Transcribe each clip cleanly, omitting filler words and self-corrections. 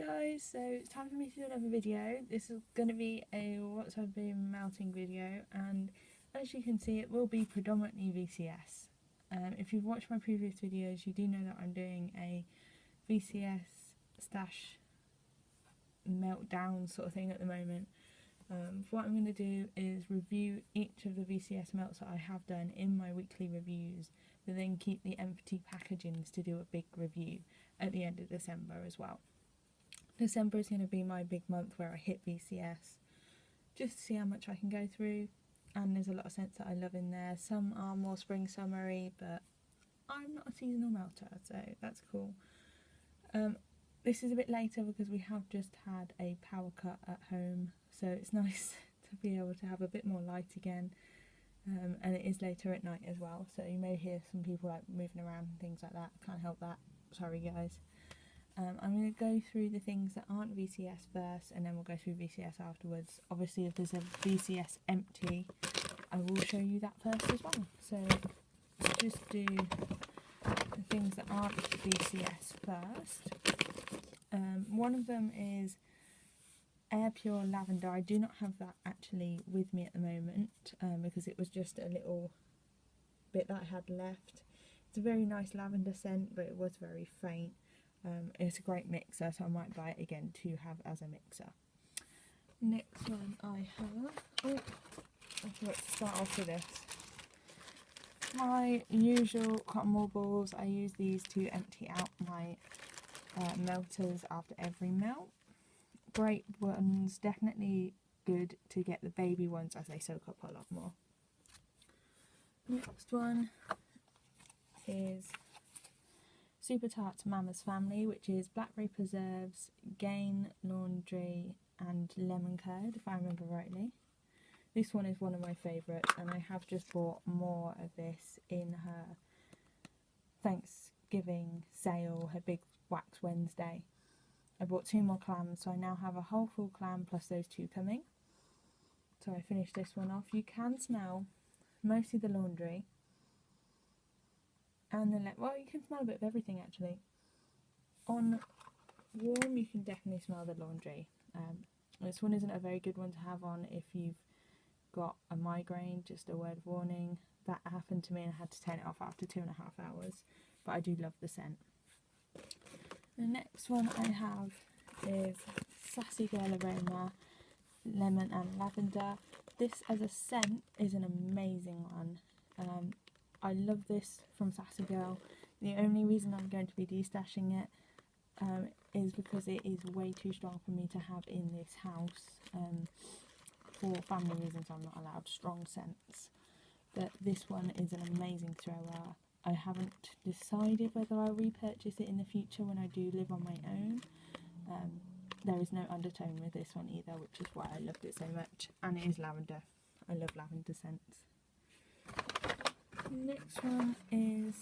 guys, so it's time for me to do another video. This is going to be a what's I've been melting video, and as you can see it will be predominantly VCS. If you've watched my previous videos you do know that I'm doing a VCS stash meltdown sort of thing at the moment. What I'm going to do is review each of the VCS melts that I have done in my weekly reviews, but then keep the empty packagings to do a big review at the end of December as well. December is going to be my big month where I hit VCS, just to see how much I can go through, and there's a lot of scents that I love in there. Some are more spring summery, but I'm not a seasonal melter, so that's cool. This is a bit later because we have just had a power cut at home, so it's nice to be able to have a bit more light again, and it is later at night as well, so you may hear some people like moving around and things like that. Can't help that, sorry guys. I'm going to go through the things that aren't VCS first, and then we'll go through VCS afterwards. Obviously if there's a VCS empty I will show you that first as well. So let's just do the things that aren't VCS first. One of them is Air Pure Lavender. I do not have that actually with me at the moment because it was just a little bit that I had left. It's a very nice lavender scent, but it was very faint. It's a great mixer, so I might buy it again to have as a mixer. Next one I have, I forgot to start off with this. My usual cotton wool balls, I use these to empty out my melters after every melt. Great ones, definitely good to get the baby ones as they soak up a lot more. Next one is Super Tart's Mama's Family, which is blackberry preserves, Gain, laundry and lemon curd, if I remember rightly. This one is one of my favourites, and I have just bought more of this in her Thanksgiving sale, her big Wax Wednesday. I bought 2 more clams, so I now have a whole full clam plus those 2 coming. So I finished this one off. You can smell mostly the laundry, and then well, you can smell a bit of everything actually. On warm you can definitely smell the laundry. This one isn't a very good one to have on if you've got a migraine, just a word of warning. That happened to me and I had to turn it off after 2.5 hours, but I do love the scent. The next one I have is Sassy Girl Aroma, Lemon and Lavender. This as a scent is an amazing one. I love this from Sassy Girl. The only reason I'm going to be destashing it is because it is way too strong for me to have in this house. For family reasons I'm not allowed strong scents. But this one is an amazing thrower. I haven't decided whether I'll repurchase it in the future when I do live on my own. There is no undertone with this one either, which is why I loved it so much. And it is lavender. I love lavender scents. Next one is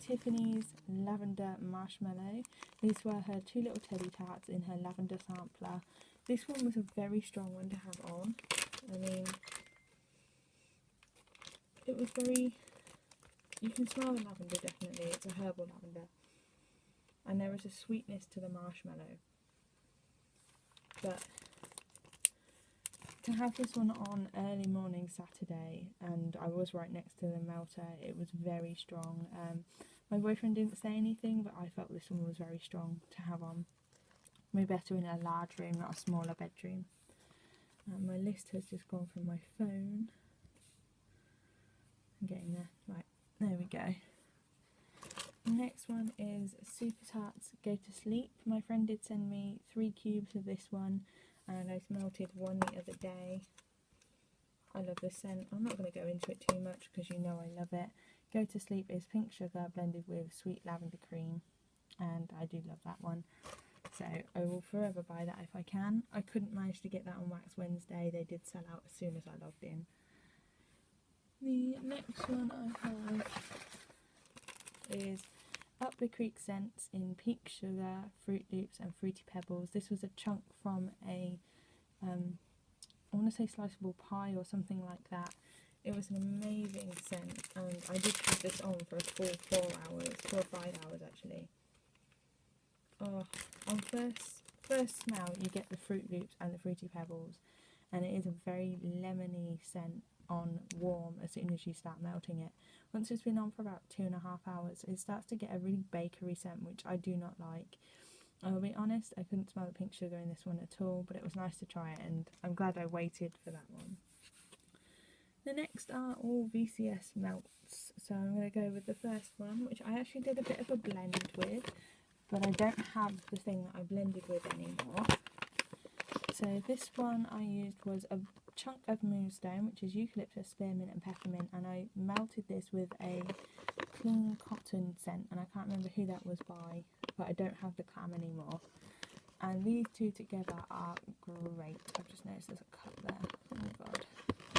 Tiffany's Lavender Marshmallow. These were her 2 little teddy tarts in her lavender sampler. This one was a very strong one to have on. I mean, it was very, you can smell the lavender definitely, it's a herbal lavender. And there is a sweetness to the marshmallow. But to have this one on early morning Saturday, and I was right next to the melter, it was very strong. My boyfriend didn't say anything, but I felt this one was very strong to have on. Maybe better in a large room, not a smaller bedroom. My list has just gone from my phone. I'm getting there. Right, there we go. Next one is Super Tart's Go to Sleep. My friend did send me 3 cubes of this one, and I melted one the other day. I love this scent. I'm not going to go into it too much because you know I love it. Go to Sleep is pink sugar blended with sweet lavender cream, and I do love that one. So I will forever buy that if I can. I couldn't manage to get that on Wax Wednesday. They did sell out as soon as I logged in. The next one I have is Up the Creek Scents in Peak Sugar, Fruit Loops and Fruity Pebbles. This was a chunk from a, I want to say sliceable pie or something like that. It was an amazing scent, and I did have this on for a full 4 hours, 4 or 5 hours actually. Oh, on first smell you get the Fruit Loops and the Fruity Pebbles, and it is a very lemony scent on warm as soon as you start melting it. Once it's been on for about 2.5 hours, it starts to get a really bakery scent, which I do not like. I'll be honest, I couldn't smell the pink sugar in this one at all, but it was nice to try it, and I'm glad I waited for that one. The next are all VCS melts, so I'm going to go with the first one, which I actually did a bit of a blend with, but I don't have the thing that I blended with anymore. So this one I used was a chunk of moonstone, which is eucalyptus, spearmint and peppermint, and I melted this with a clean cotton scent, and I can't remember who that was by, but I don't have the clam anymore. And these two together are great. I've just noticed there's a cut there. Oh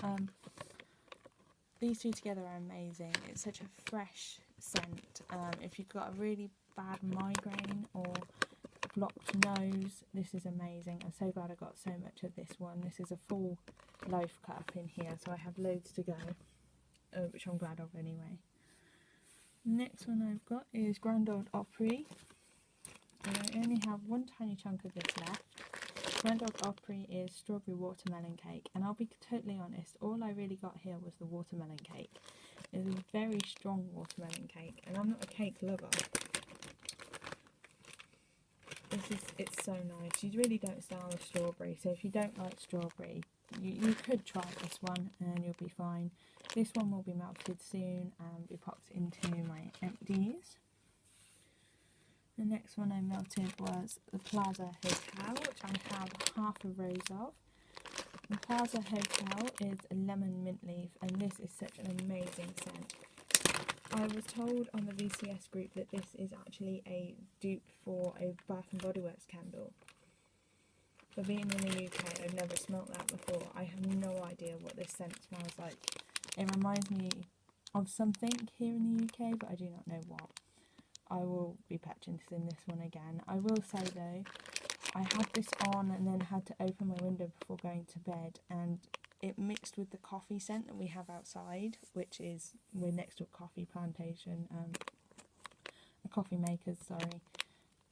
god. These two together are amazing. It's such a fresh scent. If you've got a really bad migraine or blocked nose, this is amazing. I'm so glad I got so much of this one. This is a full loaf cut up in here, so I have loads to go, which I'm glad of anyway. Next one I've got is Grand Old Opry, and I only have one tiny chunk of this left. Grand Old Opry is strawberry watermelon cake, and I'll be totally honest, all I really got here was the watermelon cake. It's a very strong watermelon cake, and I'm not a cake lover. It's so nice. You really don't start with strawberry, so if you don't like strawberry, you could try this one and you'll be fine. This one will be melted soon and be popped into my empties. The next one I melted was the Plaza Hotel, which I have half a rose of. The Plaza Hotel is a lemon mint leaf, and this is such an amazing scent. I was told on the VCS group that this is actually a dupe for a Bath and Body Works candle. For being in the UK, I've never smelt that before. I have no idea what this scent smells like. It reminds me of something here in the UK, but I do not know what. I will be purchasing this one again. I will say though, I had this on and then had to open my window before going to bed, and it mixed with the coffee scent that we have outside, which is, we're next to a coffee plantation, a coffee maker's, sorry,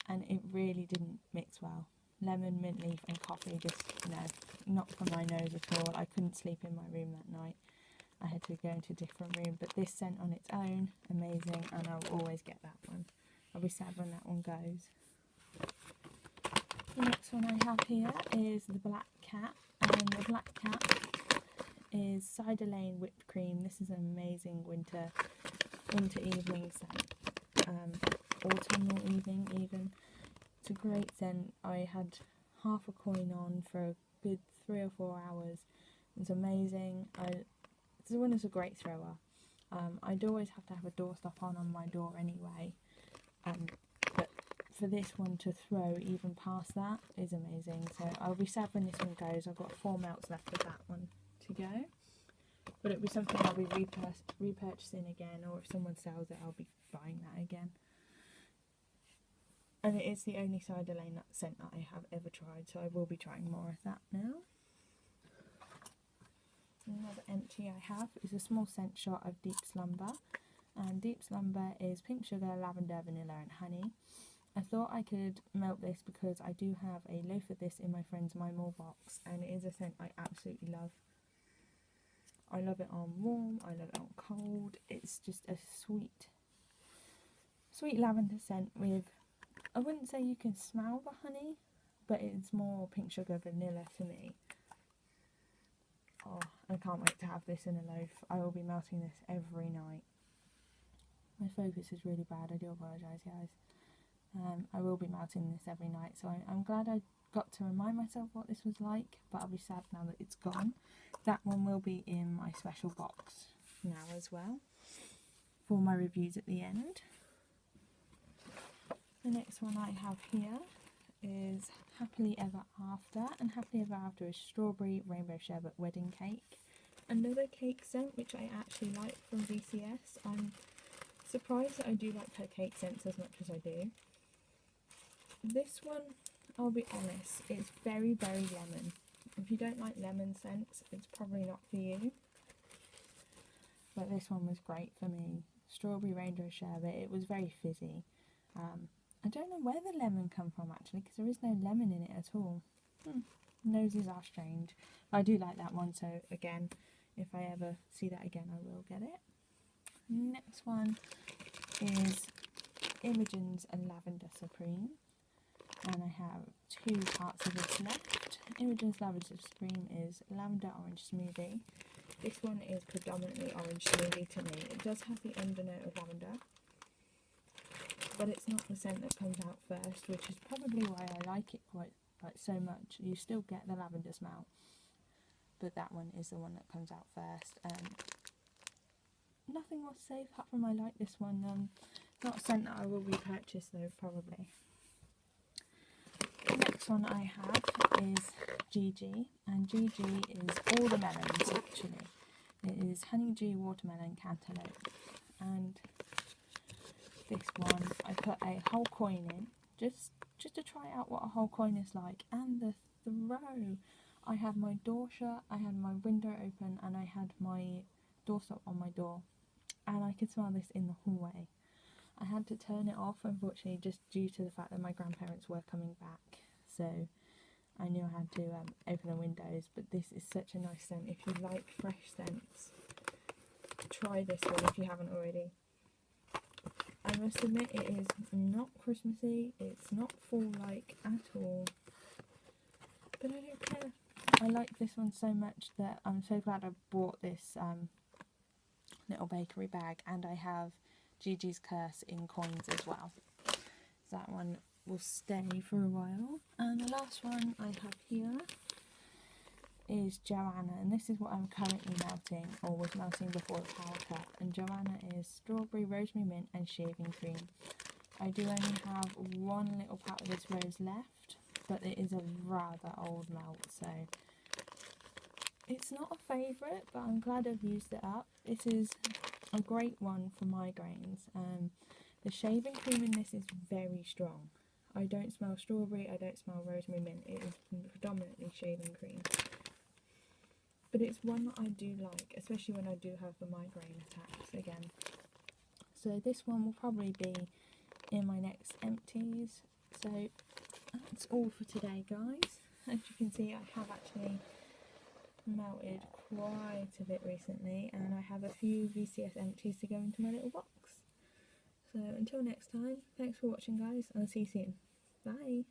and it really didn't mix well. Lemon, mint leaf and coffee, just, no, not for my nose at all. I couldn't sleep in my room that night. I had to go into a different room, but this scent on its own, amazing, and I'll always get that one. I'll be sad when that one goes. The next one I have here is the Black Cat, and the Black Cat is Cider Lane Whipped Cream. This is an amazing winter evening scent, autumnal evening even. It's a great scent. I had half a coin on for a good 3 or 4 hours. It's amazing. This one is a great thrower. I'd always have to have a doorstop on my door anyway, but for this one to throw even past that is amazing. So I'll be sad when this one goes. I've got 4 melts left of that one to go, but it'll be something I'll be repurchasing again, or if someone sells it I'll be buying that again. And it is the only cider lane scent that I have ever tried, so I will be trying more of that now. Another empty I have is a small scent shot of Deep Slumber, and Deep Slumber is pink sugar, lavender, vanilla and honey. I thought I could melt this because I do have a loaf of this in my friend's My More box, and it is a scent I absolutely love. I love it on warm, I love it on cold. It's just a sweet lavender scent with, I wouldn't say you can smell the honey, but it's more pink sugar vanilla to me. Oh, I can't wait to have this in a loaf. I will be melting this every night. My focus is really bad, I do apologise guys. I will be melting this every night, so I'm glad I got to remind myself what this was like, but I'll be sad now that it's gone. That one will be in my special box now as well, for my reviews at the end. The next one I have here is Happily Ever After, and Happily Ever After is Strawberry Rainbow Sherbet Wedding Cake. Another cake scent which I actually like from VCS. I'm surprised that I do like her cake scents as much as I do. This one, I'll be honest, it's very lemon. If you don't like lemon scents, it's probably not for you. But this one was great for me. Strawberry Rainbow Sherbet, it was very fizzy. I don't know where the lemon come from actually, because there is no lemon in it at all. Noses are strange. I do like that one, so again, if I ever see that again, I will get it. Next one is Imogen's and Lavender Supreme, and I have 2 parts of this left. Imogen's Lavender Supreme is lavender orange smoothie. This one is predominantly orange smoothie to me. It does have the undernote of lavender, but it's not the scent that comes out first, which is probably why I like it quite so much. You still get the lavender smell, but that one is the one that comes out first. Nothing more to say apart from I like this one. Not a scent that I will repurchase though, probably. The next one I have is Gigi, and Gigi is all the melons actually. It is honeydew, watermelon, cantaloupe, and this one I put a whole coin in just to try out what a whole coin is like. And the throw, I had my door shut, I had my window open, and I had my doorstop on my door, and I could smell this in the hallway. I had to turn it off, unfortunately, just due to the fact that my grandparents were coming back, so I knew I had to open the windows. But this is such a nice scent. If you like fresh scents, try this one if you haven't already. I must admit, it is not Christmassy, it's not fall-like at all, but I don't care. I like this one so much that I'm so glad I bought this little bakery bag, and I have Gigi's Curse in coins as well. So that one will stay for a while. And the last one I have here is Joanna, and this is what I'm currently melting, or was melting before the power cut. And Joanna is strawberry, rosemary mint and shaving cream. I do only have one little part of this rose left, but it is a rather old melt, so it's not a favourite, but I'm glad I've used it up. This is a great one for migraines. The shaving cream in this is very strong. I don't smell strawberry, I don't smell rosemary mint. It is predominantly shaving cream. But it's one that I do like, especially when I do have the migraine attacks again. So this one will probably be in my next empties. So that's all for today, guys. As you can see, I have actually melted quite a bit recently, and I have a few VCS empties to go into my little box. So until next time, thanks for watching, guys, and I'll see you soon. Bye.